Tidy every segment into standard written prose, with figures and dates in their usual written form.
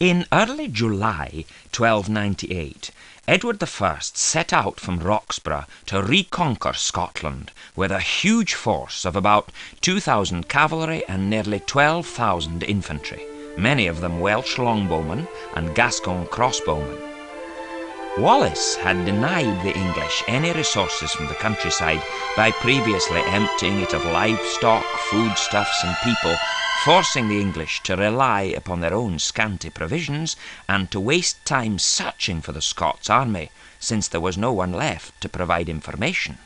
In early July 1298, Edward I set out from Roxburgh to reconquer Scotland with a huge force of about 2,000 cavalry and nearly 12,000 infantry, many of them Welsh longbowmen and Gascon crossbowmen. Wallace had denied the English any resources from the countryside by previously emptying it of livestock, foodstuffs and people, forcing the English to rely upon their own scanty provisions and to waste time searching for the Scots army, since there was no one left to provide information.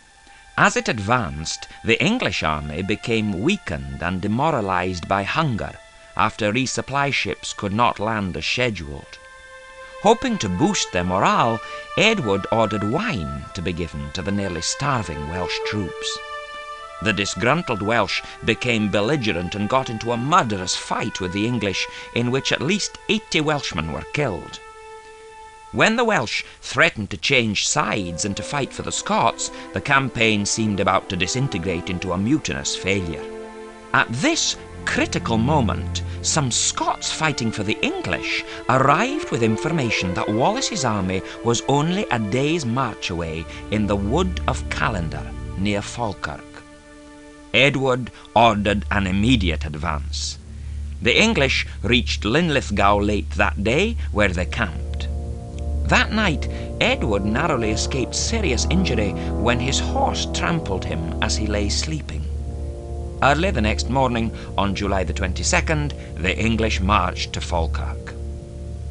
As it advanced, the English army became weakened and demoralized by hunger, after resupply ships could not land as scheduled. Hoping to boost their morale, Edward ordered wine to be given to the nearly starving Welsh troops. The disgruntled Welsh became belligerent and got into a murderous fight with the English, in which at least 80 Welshmen were killed. When the Welsh threatened to change sides and to fight for the Scots, the campaign seemed about to disintegrate into a mutinous failure. At this critical moment, some Scots fighting for the English arrived with information that Wallace's army was only a day's march away in the wood of Callander, near Falkirk. Edward ordered an immediate advance. The English reached Linlithgow late that day, where they camped. That night, Edward narrowly escaped serious injury when his horse trampled him as he lay sleeping. Early the next morning, on July the 22nd, the English marched to Falkirk.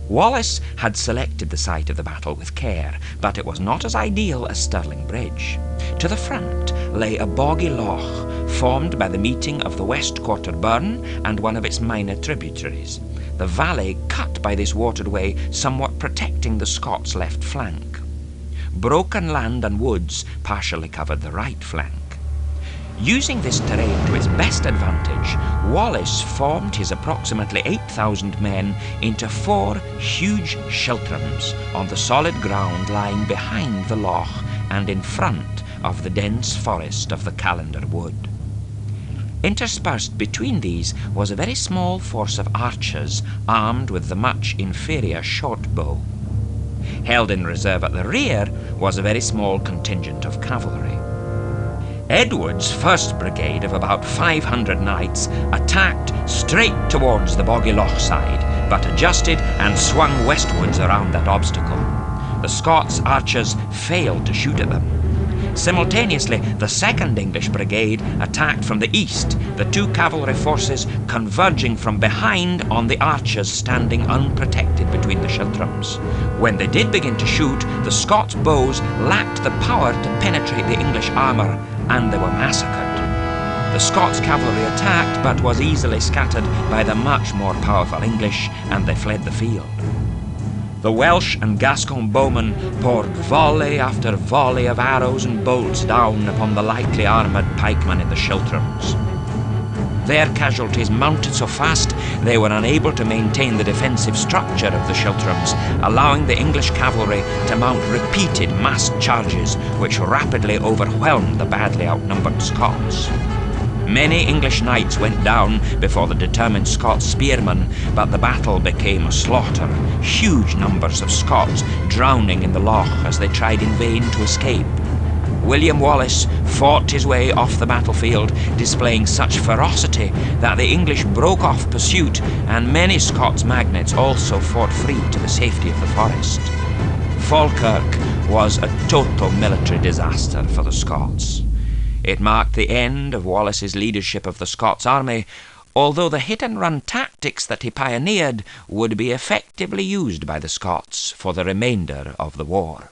Wallace had selected the site of the battle with care, but it was not as ideal as Stirling Bridge. To the front lay a boggy loch, formed by the meeting of the West Quarter Burn and one of its minor tributaries, the valley cut by this waterway somewhat protecting the Scots' left flank. Broken land and woods partially covered the right flank. Using this terrain to its best advantage, Wallace formed his approximately 8,000 men into 4 huge schiltrums on the solid ground lying behind the loch and in front of the dense forest of the Callander Wood. Interspersed between these was a very small force of archers armed with the much inferior short bow. Held in reserve at the rear was a very small contingent of cavalry. Edward's 1st Brigade of about 500 knights attacked straight towards the boggy loch side, but adjusted and swung westwards around that obstacle. The Scots archers failed to shoot at them. Simultaneously, the 2nd English Brigade attacked from the east, the 2 cavalry forces converging from behind on the archers standing unprotected between the schiltrums. When they did begin to shoot, the Scots' bows lacked the power to penetrate the English armour, and they were massacred. The Scots cavalry attacked, but was easily scattered by the much more powerful English, and they fled the field. The Welsh and Gascon bowmen poured volley after volley of arrows and bolts down upon the lightly armoured pikemen in the schiltrums. Their casualties mounted so fast they were unable to maintain the defensive structure of the schiltrums, allowing the English cavalry to mount repeated massed charges which rapidly overwhelmed the badly outnumbered Scots. Many English knights went down before the determined Scots spearmen, but the battle became a slaughter, huge numbers of Scots drowning in the loch as they tried in vain to escape. William Wallace fought his way off the battlefield, displaying such ferocity that the English broke off pursuit, and many Scots magnates also fought free to the safety of the forest. Falkirk was a total military disaster for the Scots. It marked the end of Wallace's leadership of the Scots army, although the hit-and-run tactics that he pioneered would be effectively used by the Scots for the remainder of the war.